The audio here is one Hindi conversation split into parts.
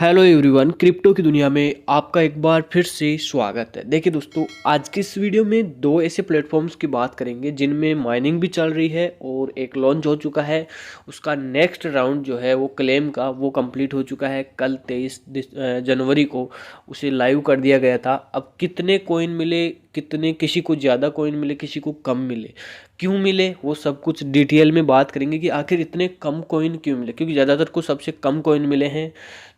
हेलो एवरीवन, क्रिप्टो की दुनिया में आपका एक बार फिर से स्वागत है। देखिए दोस्तों, आज की इस वीडियो में दो ऐसे प्लेटफॉर्म्स की बात करेंगे जिनमें माइनिंग भी चल रही है और एक लॉन्च हो चुका है। उसका नेक्स्ट राउंड जो है वो क्लेम का वो कंप्लीट हो चुका है। कल 23 जनवरी को उसे लाइव कर दिया गया था। अब कितने कॉइन मिले, कितने, किसी को ज़्यादा कॉइन मिले, किसी को कम मिले, क्यों मिले, वो सब कुछ डिटेल में बात करेंगे कि आखिर इतने कम कॉइन क्यों मिले। क्योंकि ज़्यादातर को सबसे कम कॉइन मिले हैं।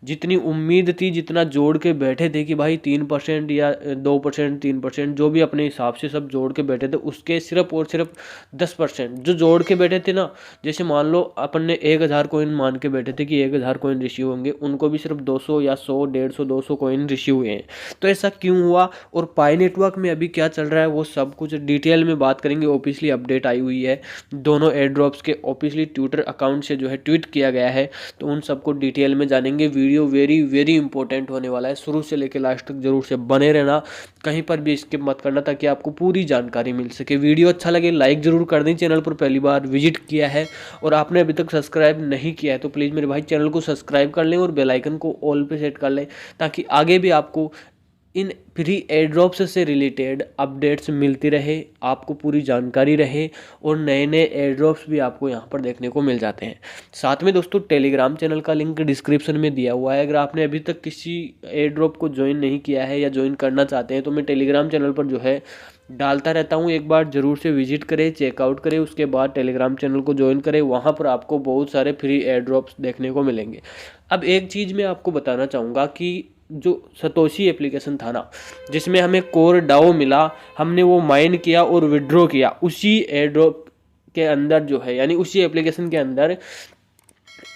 जितनी उम्मीद थी, जितना जोड़ के बैठे थे कि भाई 3% या 2%, 3%, जो भी अपने हिसाब से सब जोड़ के बैठे थे, उसके सिर्फ और सिर्फ 10% जो जोड़ के बैठे थे ना। जैसे मान लो अपन ने 1000 कॉइन मान के बैठे थे कि 1000 कॉइन रिसीव होंगे, उनको भी सिर्फ 200 या 100, 150, 200 कॉइन रिसीव हुए हैं। तो ऐसा क्यों हुआ और पाई नेटवर्क में अभी क्या चल रहा है, वो सब कुछ डिटेल में बात करेंगे। ऑफिशियली अपडेट आई हुई है दोनों एयर ड्रॉप्स के, ऑफिशियली ट्विटर अकाउंट से जो है ट्वीट किया गया है। तो उन सबको डिटेल में जानेंगे। वीडियो वेरी वेरी इंपॉर्टेंट होने वाला है, शुरू से लेकर लास्ट तक जरूर से बने रहना, कहीं पर भी स्किप मत करना ताकि आपको पूरी जानकारी मिल सके। वीडियो अच्छा लगे लाइक जरूर कर दें। चैनल पर पहली बार विजिट किया है और आपने अभी तक सब्सक्राइब नहीं किया है तो प्लीज़ मेरे भाई चैनल को सब्सक्राइब कर लें और बेल आइकन को ऑल पे सेट कर लें ताकि आगे भी आपको इन फ्री एयर ड्रॉप्स से रिलेटेड अपडेट्स मिलती रहे, आपको पूरी जानकारी रहे और नए नए एयर ड्रॉप्स भी आपको यहाँ पर देखने को मिल जाते हैं। साथ में दोस्तों टेलीग्राम चैनल का लिंक डिस्क्रिप्शन में दिया हुआ है। अगर आपने अभी तक किसी एयर ड्रॉप को ज्वाइन नहीं किया है या ज्वाइन करना चाहते हैं तो मैं टेलीग्राम चैनल पर जो है डालता रहता हूँ। एक बार ज़रूर से विजिट करें, चेकआउट करें, उसके बाद टेलीग्राम चैनल को ज्वाइन करें। वहाँ पर आपको बहुत सारे फ्री एयर ड्रॉप्स देखने को मिलेंगे। अब एक चीज़ मैं आपको बताना चाहूँगा कि जो सतोशी एप्लीकेशन था ना, जिसमें हमें कोर डाओ मिला, हमने वो माइन किया और विड्रॉ किया, उसी एयर ड्रॉप के अंदर जो है, यानी उसी एप्लीकेशन के अंदर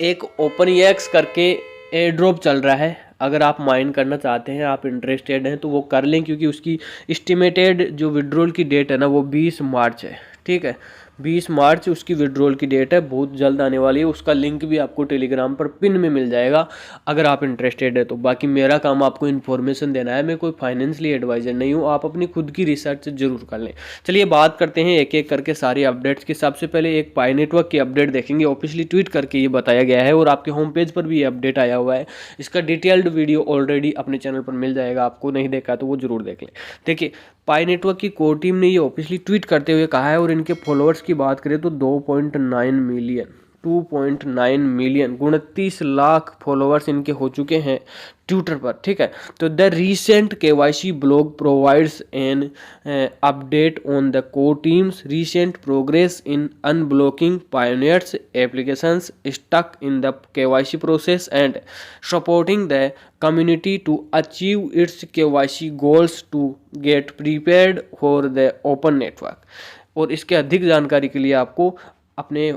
एक ओपन एक्स करके एयर ड्रॉप चल रहा है। अगर आप माइन करना चाहते हैं, आप इंटरेस्टेड हैं तो वो कर लें, क्योंकि उसकी एस्टिमेटेड जो विड्रॉल की डेट है ना वो 20 मार्च है। ठीक है, 20 मार्च उसकी विड्रॉल की डेट है, बहुत जल्द आने वाली है। उसका लिंक भी आपको टेलीग्राम पर पिन में मिल जाएगा अगर आप इंटरेस्टेड है तो। बाकी मेरा काम आपको इन्फॉर्मेशन देना है, मैं कोई फाइनेंशियली एडवाइजर नहीं हूँ, आप अपनी खुद की रिसर्च जरूर कर लें। चलिए बात करते हैं एक एक करके सारी अपडेट्स की। सबसे पहले एक पाई नेटवर्क की अपडेट देखेंगे। ऑफिशियली ट्वीट करके ये बताया गया है और आपके होम पेज पर भी ये अपडेट आया हुआ है। इसका डिटेल्ड वीडियो ऑलरेडी अपने चैनल पर मिल जाएगा, आपको नहीं देखा तो वो जरूर देख लें। देखिए, पाई नेटवर्क की कोर टीम ने ये ऑफिशियली ट्वीट करते हुए कहा है, और इनके फॉलोअर्स की बात करें तो 2.9 मिलियन, 2.9 मिलियन, 29 लाख फॉलोअर्स इनके हो चुके हैं ट्विटर पर। ठीक है, तो the recent KYC blog provides an update on the core team's recent progress in unblocking pioneers applications stuck in the KYC process and supporting the community to achieve its KYC goals to get prepared for the open network। और इसके अधिक जानकारी के लिए आपको अपने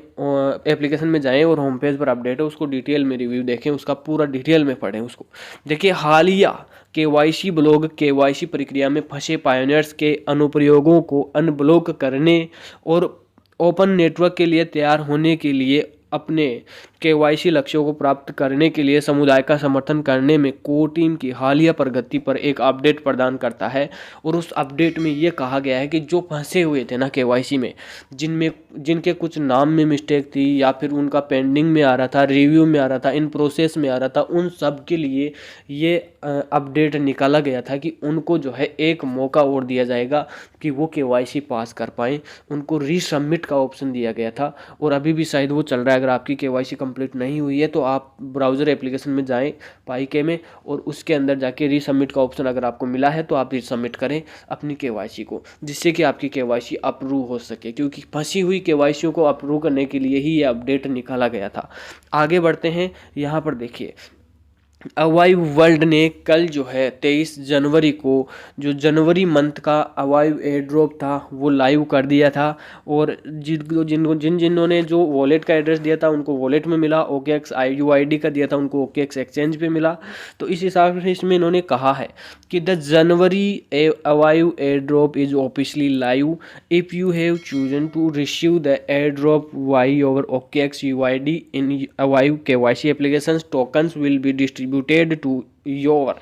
एप्लीकेशन में जाएं और होम पेज पर अपडेट है उसको डिटेल में रिव्यू देखें, उसका पूरा डिटेल में पढ़ें उसको। देखिए, हालिया केवाईसी ब्लॉग केवाईसी प्रक्रिया में फंसे पायोनियर्स के अनुप्रयोगों को अनब्लॉक करने और ओपन नेटवर्क के लिए तैयार होने के लिए अपने केवाईसी लक्ष्यों को प्राप्त करने के लिए समुदाय का समर्थन करने में कोर टीम की हालिया प्रगति पर एक अपडेट प्रदान करता है। और उस अपडेट में ये कहा गया है कि जो फंसे हुए थे ना केवाईसी में, जिनके कुछ नाम में मिस्टेक थी या फिर उनका पेंडिंग में आ रहा था, रिव्यू में आ रहा था, इन प्रोसेस में आ रहा था, उन सब के लिए ये अपडेट निकाला गया था कि उनको जो है एक मौका और दिया जाएगा कि वो केवाईसी पास कर पाएँ। उनको रीसबमिट का ऑप्शन दिया गया था और अभी भी शायद वो चल रहा है। अगर आपकी केवाईसी कंप्लीट नहीं हुई है तो आप ब्राउज़र एप्लीकेशन में जाएं पाईके में, और उसके अंदर जाके रीसबमिट का ऑप्शन अगर आपको मिला है तो आप रीसबमिट करें अपनी केवाईसी को, जिससे कि आपकी केवाईसी अप्रूव हो सके। क्योंकि फंसी हुई केवाईसी को अप्रूव करने के लिए ही ये अपडेट निकाला गया था। आगे बढ़ते हैं, यहाँ पर देखिए, अवाइव वर्ल्ड ने कल जो है 23 जनवरी को जो जनवरी मंथ का अवाइव एयर ड्रॉप था वो लाइव कर दिया था। और जिन्होंने जो वॉलेट का एड्रेस दिया था उनको वॉलेट में मिला, OKX UID का दिया था उनको OKX एक्सचेंज पे मिला। तो इस हिसाब से इसमें इन्होंने कहा है कि the January Avive airdrop is officially live. If you have chosen to receive the airdrop via over OKX UID in Avive KYC applications, tokens will be distributed to your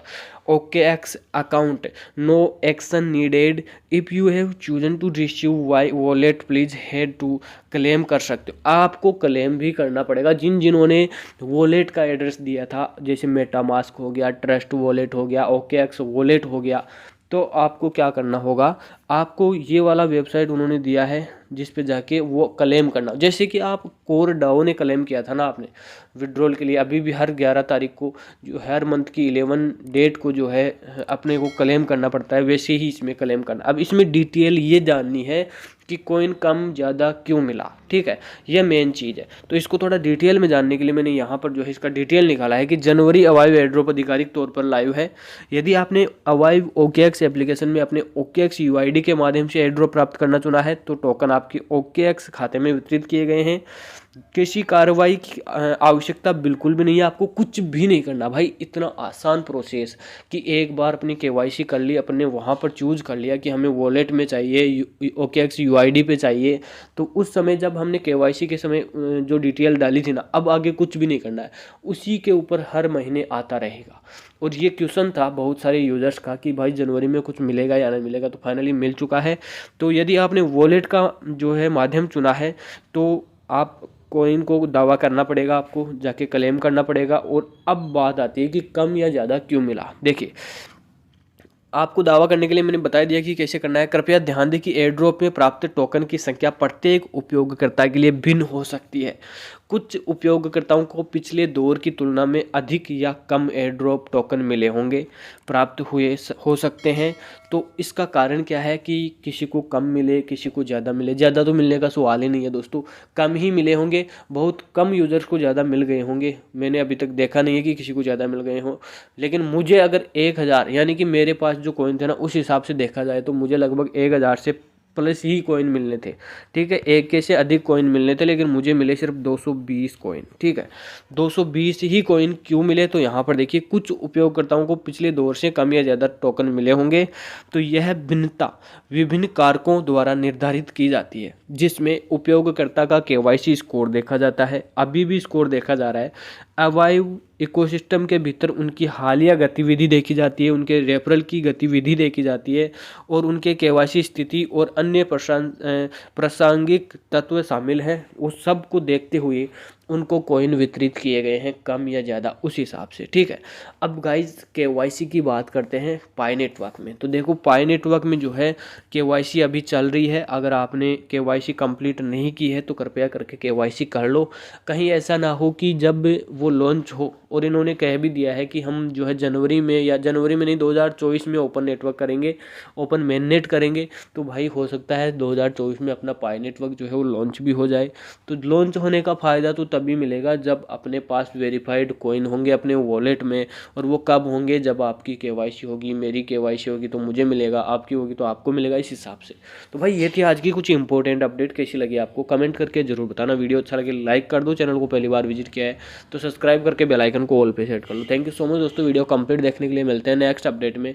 OKX account, no action needed. If you have chosen to receive wallet, please head to claim कर सकते हो। आपको क्लेम भी करना पड़ेगा जिन्होंने वॉलेट का एड्रेस दिया था, जैसे मेटामास्क हो गया, ट्रस्ट वॉलेट हो गया, OKX वॉलेट हो गया। तो आपको क्या करना होगा, आपको ये वाला वेबसाइट उन्होंने दिया है जिस पे जाके वो क्लेम करना। जैसे कि आप कोर डाओ ने क्लेम किया था ना आपने विड्रॉल के लिए, अभी भी हर 11 तारीख को, जो हर मंथ की 11 डेट को जो है अपने को क्लेम करना पड़ता है, वैसे ही इसमें क्लेम करना। अब इसमें डिटेल ये जाननी है कि कॉइन कम ज़्यादा क्यों मिला, ठीक है, यह मेन चीज़ है। तो इसको थोड़ा डिटेल में जानने के लिए मैंने यहाँ पर जो है इसका डिटेल निकाला है कि जनवरी अवाइव एयरड्रॉप आधिकारिक तौर पर लाइव है। यदि आपने अवाइव OKX एप्लीकेशन में अपने OKX UID के माध्यम से एयरड्रॉप प्राप्त करना चुना है तो टोकन आपके OKX खाते में वितरित किए गए हैं। किसी कार्रवाई की आवश्यकता बिल्कुल भी नहीं है, आपको कुछ भी नहीं करना भाई। इतना आसान प्रोसेस कि एक बार अपनी KYC कर ली, अपने वहाँ पर चूज कर लिया कि हमें वॉलेट में चाहिए, OKX UID पे चाहिए, तो उस समय जब हमने KYC के समय जो डिटेल डाली थी ना, अब आगे कुछ भी नहीं करना है, उसी के ऊपर हर महीने आता रहेगा। और ये क्वेश्चन था बहुत सारे यूजर्स का कि भाई जनवरी में कुछ मिलेगा या नहीं मिलेगा, तो फाइनली मिल चुका है। तो यदि आपने वॉलेट का जो है माध्यम चुना है तो आप कॉइन को दावा करना पड़ेगा, आपको जाके क्लेम करना पड़ेगा। और अब बात आती है कि कम या ज़्यादा क्यों मिला। देखिए, आपको दावा करने के लिए मैंने बता दिया कि कैसे करना है। कृपया ध्यान दें कि एयरड्रॉप में प्राप्त टोकन की संख्या प्रत्येक उपयोगकर्ता के लिए भिन्न हो सकती है। कुछ उपयोगकर्ताओं को पिछले दौर की तुलना में अधिक या कम एयरड्रॉप टोकन मिले होंगे, प्राप्त हुए हो सकते हैं। तो इसका कारण क्या है कि किसी को कम मिले, किसी को ज़्यादा मिले। ज़्यादा तो मिलने का सवाल ही नहीं है दोस्तों, कम ही मिले होंगे। बहुत कम यूज़र्स को ज़्यादा मिल गए होंगे, मैंने अभी तक देखा नहीं है कि किसी को ज़्यादा मिल गए हों। लेकिन मुझे अगर 1000 यानी कि मेरे पास जो कॉइन थे ना, उस हिसाब से देखा जाए तो मुझे लगभग 1000 से प्लस ही कॉइन मिलने थे, ठीक है। एक के से अधिक कॉइन मिलने थे, लेकिन मुझे मिले सिर्फ 220 कॉइन, ठीक है। 220 ही कॉइन क्यों मिले, तो यहाँ पर देखिए कुछ उपयोगकर्ताओं को पिछले दौर से कम या ज़्यादा टोकन मिले होंगे। तो यह भिन्नता विभिन्न कारकों द्वारा निर्धारित की जाती है, जिसमें उपयोगकर्ता का KYC स्कोर देखा जाता है, अभी भी स्कोर देखा जा रहा है। अवाइव इकोसिस्टम के भीतर उनकी हालिया गतिविधि देखी जाती है, उनके रेफरल की गतिविधि देखी जाती है, और उनके KYC स्थिति और अन्य प्रासंगिक तत्व शामिल हैं। उस सब को देखते हुए उनको कॉइन वितरित किए गए हैं, कम या ज़्यादा उस हिसाब से, ठीक है। अब गाइज KYC की बात करते हैं पाई नेटवर्क में। तो देखो, पाई नेटवर्क में जो है KYC अभी चल रही है। अगर आपने KYC कंप्लीट नहीं की है तो कृपया करके KYC कर लो। कहीं ऐसा ना हो कि जब वो लॉन्च हो, और इन्होंने कह भी दिया है कि हम जो है जनवरी में, या जनवरी में नहीं 2024 में ओपन नेटवर्क करेंगे, ओपन मेननेट करेंगे, तो भाई हो सकता है 2024 में अपना पाई नेटवर्क जो है वो लॉन्च भी हो जाए। तो लॉन्च होने का फ़ायदा तो तभी मिलेगा जब अपने पास वेरीफाइड कॉइन होंगे अपने वॉलेट में। और वो कब होंगे, जब आपकी KYC होगी, मेरी KYC होगी तो मुझे मिलेगा, आपकी होगी तो आपको मिलेगा, इस हिसाब से। तो भाई ये थी आज की कुछ इंपॉर्टेंट अपडेट। कैसी लगी आपको कमेंट करके जरूर बताना। वीडियो अच्छा लगे लाइक कर दो, चैनल को पहली बार विजिट किया है तो सब्सक्राइब करके बेल आइकन को ऑल पे सेट कर लो। थैंक यू सो मच दोस्तों, वीडियो कंप्लीट देखने के लिए। मिलते हैं नेक्स्ट अपडेट में।